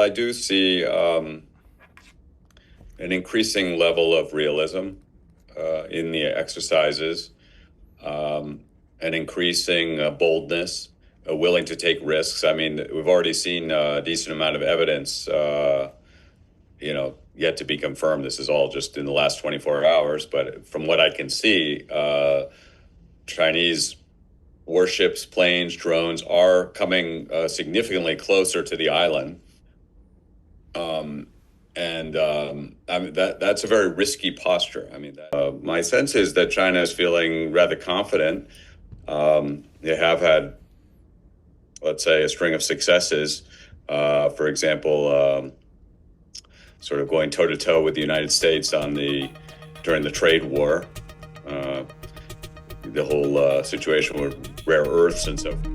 I do see an increasing level of realism in the exercises, an increasing boldness, willing to take risks. I mean, we've already seen a decent amount of evidence, yet to be confirmed. This is all just in the last 24 hours. But from what I can see, Chinese warships, planes, drones are coming significantly closer to the island. That's a very risky posture. I mean, my sense is that China is feeling rather confident. They have had, let's say, a string of successes. For example, sort of going toe-to-toe with the United States during the trade war, the whole situation with rare earths and so forth.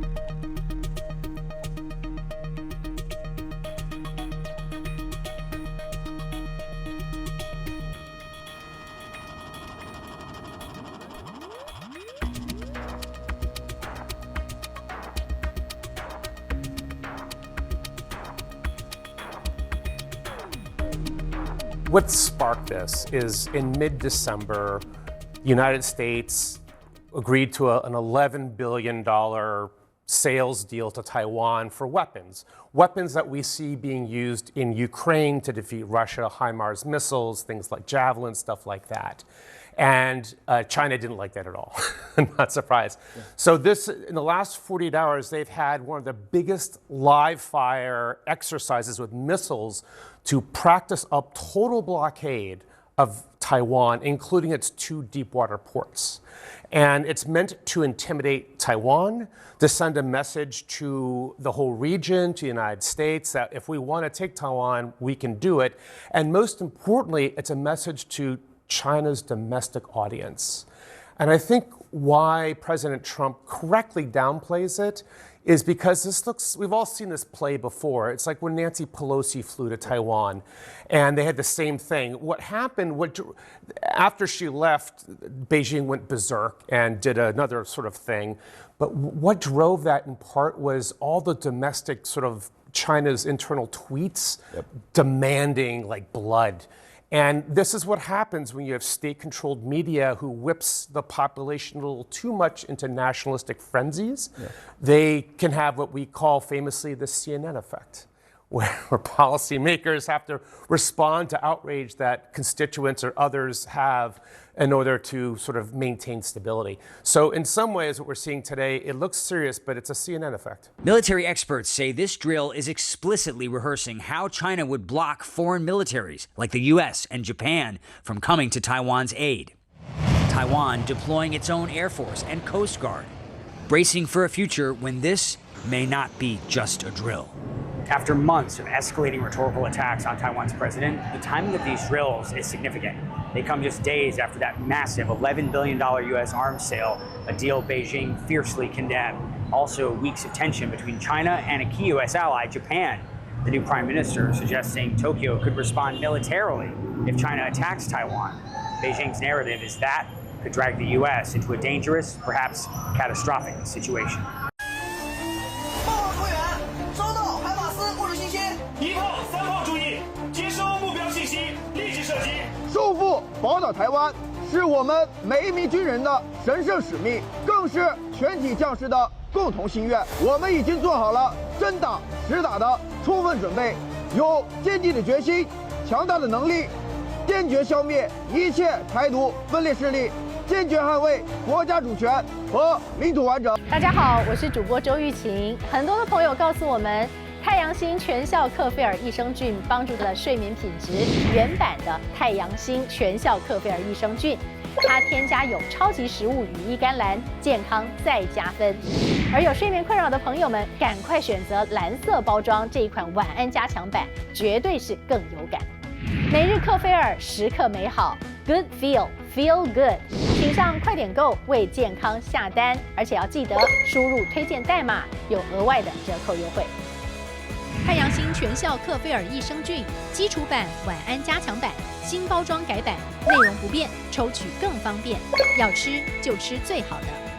What sparked this is in mid-December, the United States agreed to an $11 billion sales deal to Taiwan for weapons that we see being used in Ukraine to defeat Russia, HIMARS missiles, things like Javelin, stuff like that. And China didn't like that at all. I'm not surprised. Yeah. So in the last 48 hours, they've had one of the biggest live fire exercises with missiles to practice a total blockade of Taiwan, including its 2 deep-water ports. And it's meant to intimidate Taiwan, to send a message to the whole region, to the United States, that if we want to take Taiwan, we can do it. And most importantly, it's a message to China's domestic audience. And I think why President Trump correctly downplays it is because we've all seen this play before. It's like when Nancy Pelosi flew to Taiwan and they had the same thing. What happened, after she left, Beijing went berserk and did another sort of thing. But what drove that in part was all the domestic sort of China's internal tweets demanding like blood. And this is what happens when you have state-controlled media who whips the population a little too much into nationalistic frenzies. Yeah. They can have what we call famously the CNN effect, where policymakers have to respond to outrage that constituents or others have in order to sort of maintain stability. So in some ways, what we're seeing today, it looks serious, but it's a CNN effect. Military experts say this drill is explicitly rehearsing how China would block foreign militaries, like the US and Japan, from coming to Taiwan's aid. Taiwan deploying its own Air Force and Coast Guard, bracing for a future when this may not be just a drill. After months of escalating rhetorical attacks on Taiwan's president, the timing of these drills is significant. They come just days after that massive $11 billion U.S. arms sale, a deal Beijing fiercely condemned. Also, weeks of tension between China and a key U.S. ally, Japan. The new prime minister suggesting Tokyo could respond militarily if China attacks Taiwan. Beijing's narrative is that could drag the U.S. into a dangerous, perhaps catastrophic situation. 收复宝岛台湾是我们每一名军人的神圣使命，更是全体将士的共同心愿。我们已经做好了真打实打的充分准备，有坚定的决心、强大的能力，坚决消灭一切台独分裂势力，坚决捍卫国家主权和领土完整。大家好，我是主播周玉琴。很多的朋友告诉我们，太阳星全效克菲尔益生菌帮助了睡眠品质。原版的太阳星全效克菲尔益生菌，它添加有超级食物羽衣甘蓝，健康再加分。而有睡眠困扰的朋友们，赶快选择蓝色包装这一款晚安加强版，绝对是更有感。每日克菲尔，时刻美好 ，Good Feel Good， 请上快点购为健康下单，而且要记得输入推荐代码，有额外的折扣优惠。太阳星全效克菲尔益生菌基础版、晚安加强版，新包装改版，内容不变，抽取更方便。要吃就吃最好的。